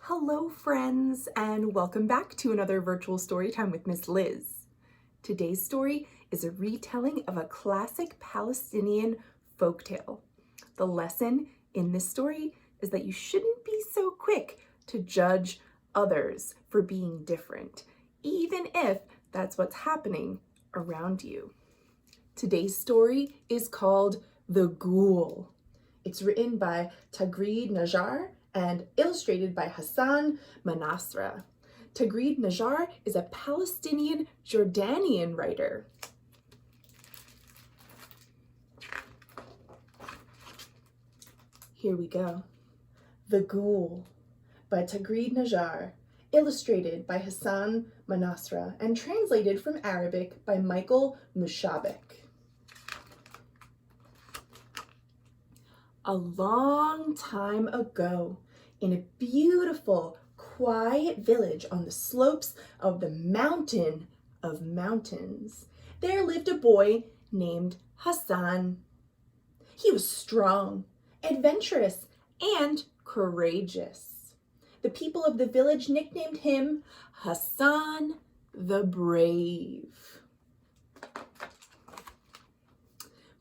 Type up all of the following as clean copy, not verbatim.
Hello friends, and welcome back to another virtual story time with Miss Liz. Today's story is a retelling of a classic Palestinian folktale. The lesson in this story is that you shouldn't be so quick to judge others for being different, even if that's what's happening around you. Today's story is called The Ghoul. It's written by Taghreed Najjar and illustrated by Hassan Manasra. Taghreed Najjar is a Palestinian Jordanian writer. Here we go. The Ghoul by Taghreed Najjar, illustrated by Hassan Manasra and translated from Arabic by Michael Mushabek. A long time ago, in a beautiful, quiet village on the slopes of the mountain of mountains, there lived a boy named Hassan. He was strong, adventurous, and courageous. The people of the village nicknamed him Hassan the Brave.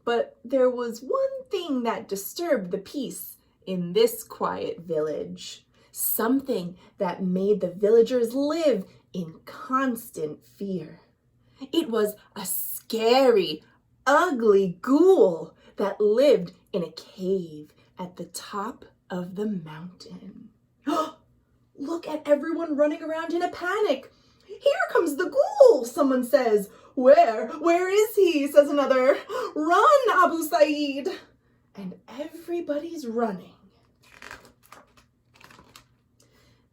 But there was one thing that disturbed the peace in this quiet village, something that made the villagers live in constant fear. It was a scary, ugly ghoul that lived in a cave at the top of the mountain. Look at everyone running around in a panic. Here comes the ghoul, someone says. Where is he? Says another. Run, Abu Saeed. And everybody's running.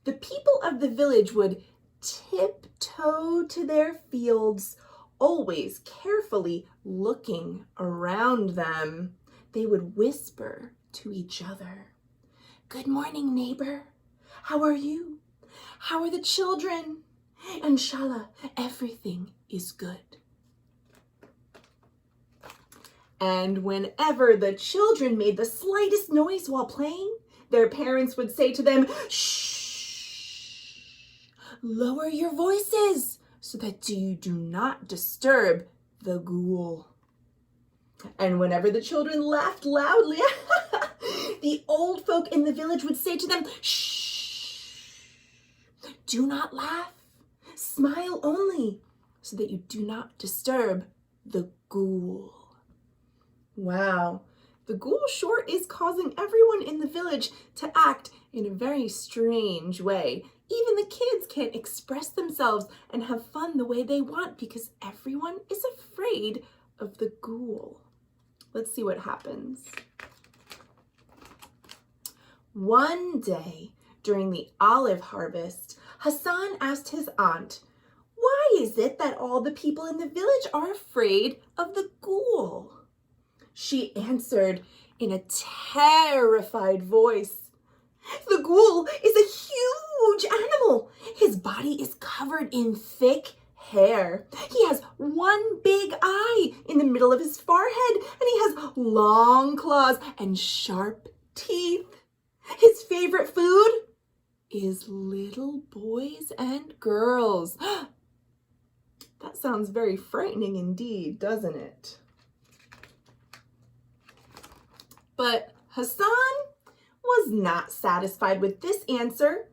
The people of the village would tiptoe to their fields, always carefully looking around them. They would whisper to each other. Good morning, neighbor. How are you? How are the children? Inshallah, everything is good. And whenever the children made the slightest noise while playing, their parents would say to them, shh, lower your voices so that you do not disturb the ghoul. And whenever the children laughed loudly, the old folk in the village would say to them, shh, do not laugh. Smile only, so that you do not disturb the ghoul. Wow, the ghoul sure is causing everyone in the village to act in a very strange way. Even the kids can't express themselves and have fun the way they want because everyone is afraid of the ghoul. Let's see what happens. One day during the olive harvest, Hassan asked his aunt, why is it that all the people in the village are afraid of the ghoul? She answered in a terrified voice, the ghoul is a huge animal. His body is covered in thick hair. He has one big eye in the middle of his forehead, and he has long claws and sharp teeth. His favorite food is little boys and girls. That sounds very frightening indeed, doesn't it? But Hassan was not satisfied with this answer.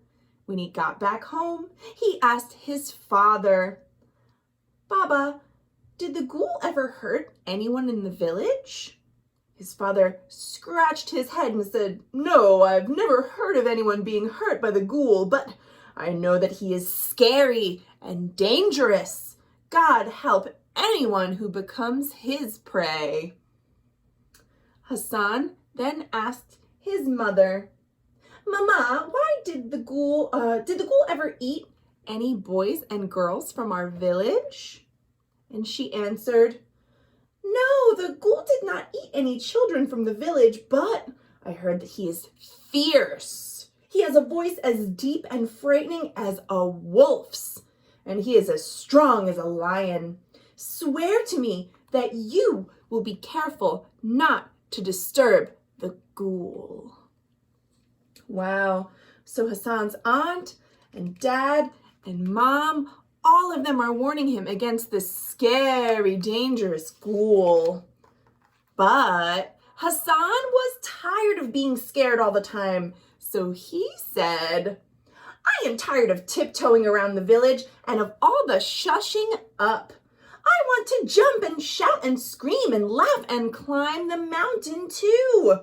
When he got back home, he asked his father, Baba, did the ghoul ever hurt anyone in the village? His father scratched his head and said, no, I've never heard of anyone being hurt by the ghoul, but I know that he is scary and dangerous. God help anyone who becomes his prey. Hassan then asked his mother, Mama, why did the ghoul ever eat any boys and girls from our village? And she answered, no, the ghoul did not eat any children from the village, but I heard that he is fierce. He has a voice as deep and frightening as a wolf's, and he is as strong as a lion. Swear to me that you will be careful not to disturb the ghoul. Wow, So Hassan's aunt and dad and mom, all of them are warning him against this scary, dangerous ghoul. But Hassan was tired of being scared all the time, so he said, I am tired of tiptoeing around the village and of all the shushing up. I want to jump and shout and scream and laugh and climb the mountain too.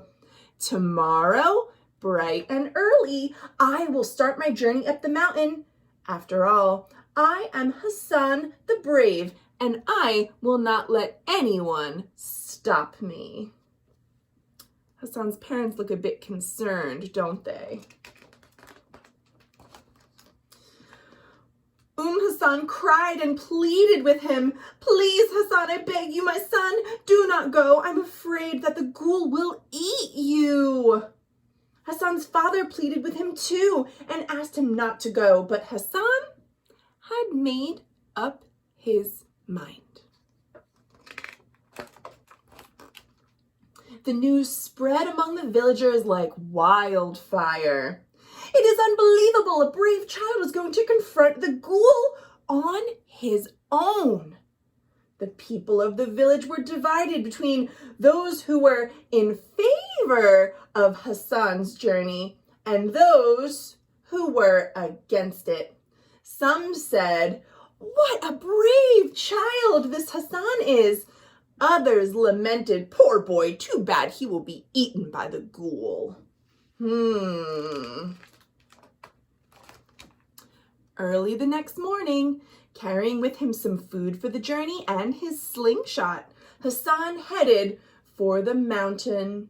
Tomorrow, bright and early, I will start my journey up the mountain. After all, I am Hassan the Brave, and I will not let anyone stop me. Hassan's parents look a bit concerned, don't they? Hassan cried and pleaded with him. Please, Hassan, I beg you, my son, do not go. I'm afraid that the ghoul will eat you. Hassan's father pleaded with him too and asked him not to go, but Hassan had made up his mind. The news spread among the villagers like wildfire. It is unbelievable. A brave child is going to confront the ghoul on his own. The people of the village were divided between those who were in favor of Hassan's journey and those who were against it. Some said, what a brave child this Hassan is. Others lamented, poor boy, too bad he will be eaten by the ghoul. Early the next morning, carrying with him some food for the journey and his slingshot, Hassan headed for the mountain.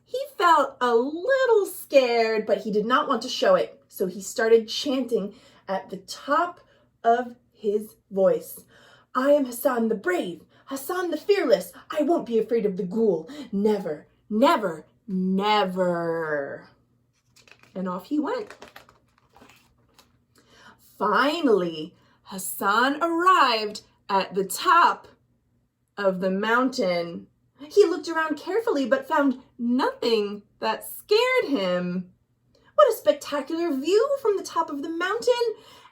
He felt a little scared, but he did not want to show it, so he started chanting at the top of his voice. I am Hassan the Brave, Hassan the Fearless. I won't be afraid of the ghoul. Never, never, never. And off he went. Finally, Hassan arrived at the top of the mountain. He looked around carefully but found nothing that scared him. What a spectacular view from the top of the mountain,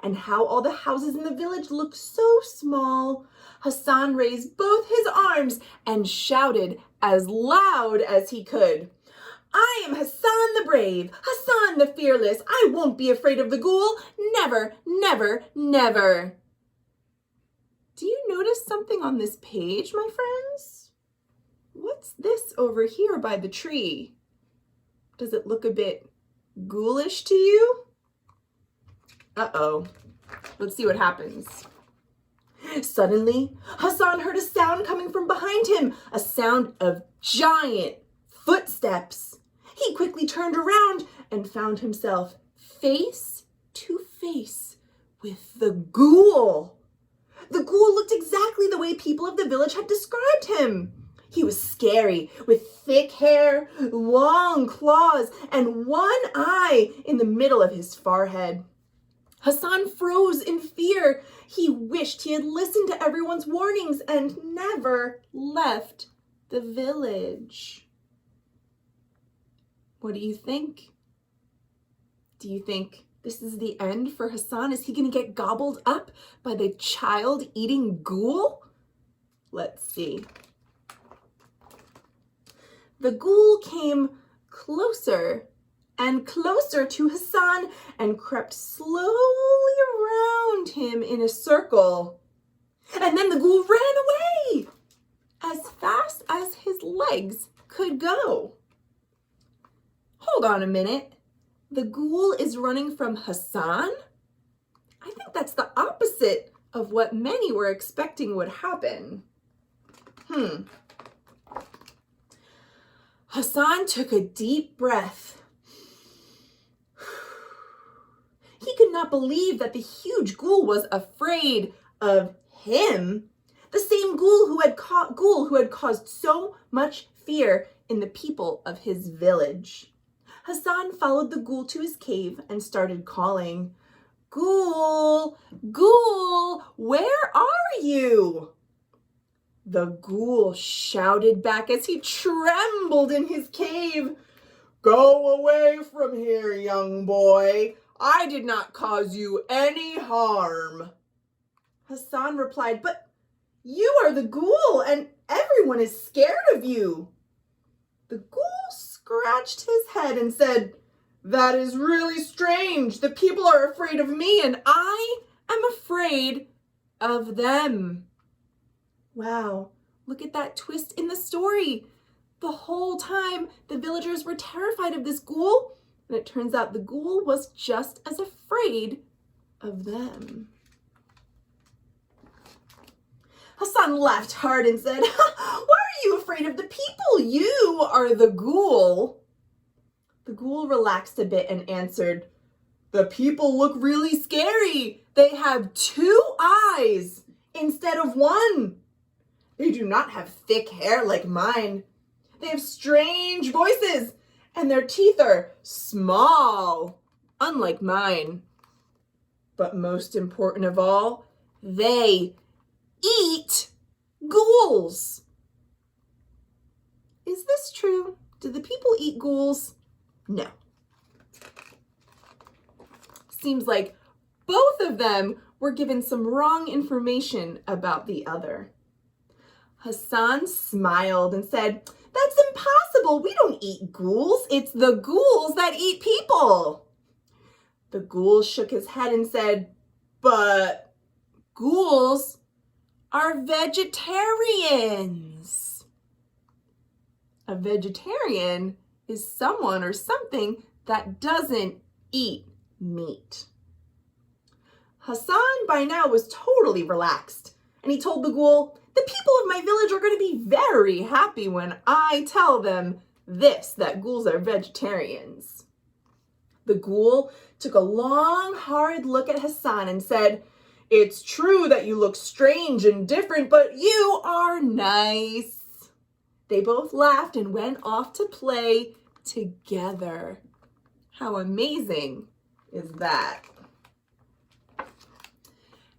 and how all the houses in the village looked so small. Hassan raised both his arms and shouted as loud as he could. I am Hassan the Brave, Hassan the Fearless. I won't be afraid of the ghoul. Never, never, never. Do you notice something on this page, my friends? What's this over here by the tree? Does it look a bit ghoulish to you? Uh-oh. Let's see what happens. Suddenly, Hassan heard a sound coming from behind him, a sound of giant footsteps. He quickly turned around and found himself face to face with the ghoul. The ghoul looked exactly the way people of the village had described him. He was scary, with thick hair, long claws, and one eye in the middle of his forehead. Hassan froze in fear. He wished he had listened to everyone's warnings and never left the village. What do you think? Do you think this is the end for Hassan? Is he going to get gobbled up by the child-eating ghoul? Let's see. The ghoul came closer and closer to Hassan and crept slowly around him in a circle. And then the ghoul ran away as fast as his legs could go. Hold on a minute. The ghoul is running from Hassan? I think that's the opposite of what many were expecting would happen. Hassan took a deep breath. He could not believe that the huge ghoul was afraid of him. The same ghoul who had caused so much fear in the people of his village. Hassan followed the ghoul to his cave and started calling, Ghoul, Ghoul, where are you? The ghoul shouted back as he trembled in his cave, "Go away from here, young boy. I did not cause you any harm." Hassan replied, "But you are the ghoul and everyone is scared of you." The ghoul scratched his head and said, "That is really strange. The people are afraid of me and I am afraid of them." Wow, look at that twist in the story. The whole time the villagers were terrified of this ghoul, and it turns out the ghoul was just as afraid of them. Hassan laughed hard and said, "Why are you afraid of the people? You are the ghoul." The ghoul relaxed a bit and answered, "The people look really scary. They have 2 eyes instead of 1. They do not have thick hair like mine. They have strange voices, and their teeth are small, unlike mine. But most important of all, they eat ghouls." Is this true? Do the people eat ghouls? No. Seems like both of them were given some wrong information about the other. Hassan smiled and said, "That's impossible. We don't eat ghouls. It's the ghouls that eat people." The ghoul shook his head and said, "But ghouls are vegetarians." A vegetarian is someone or something that doesn't eat meat. Hassan by now was totally relaxed, and he told the ghoul, "The people of my village are going to be very happy when I tell them that ghouls are vegetarians." The ghoul took a long, hard look at Hassan and said, "It's true that you look strange and different, but you are nice." They both laughed and went off to play together. How amazing is that?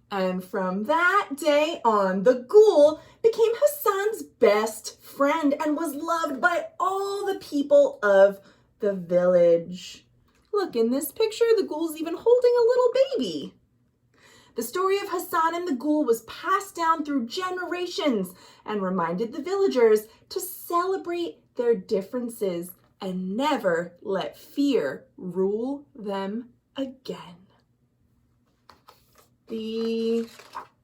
And from that day on, the ghoul became Hassan's best friend and was loved by all the people of the village. Look, in this picture, the ghoul's even holding a little baby. The story of Hassan and the ghoul was passed down through generations and reminded the villagers to celebrate their differences and never let fear rule them again. The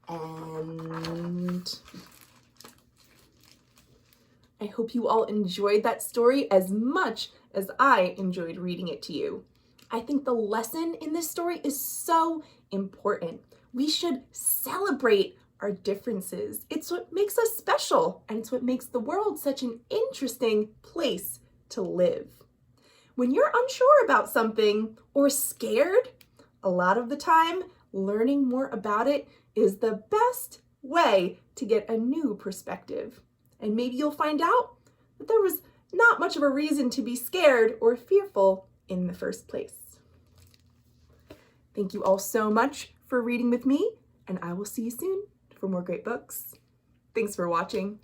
end. I hope you all enjoyed that story as much as I enjoyed reading it to you. I think the lesson in this story is so important. We should celebrate our differences. It's what makes us special, and it's what makes the world such an interesting place to live. When you're unsure about something or scared, a lot of the time, learning more about it is the best way to get a new perspective. And maybe you'll find out that there was not much of a reason to be scared or fearful in the first place. Thank you all so much for reading with me, and I will see you soon for more great books. Thanks for watching.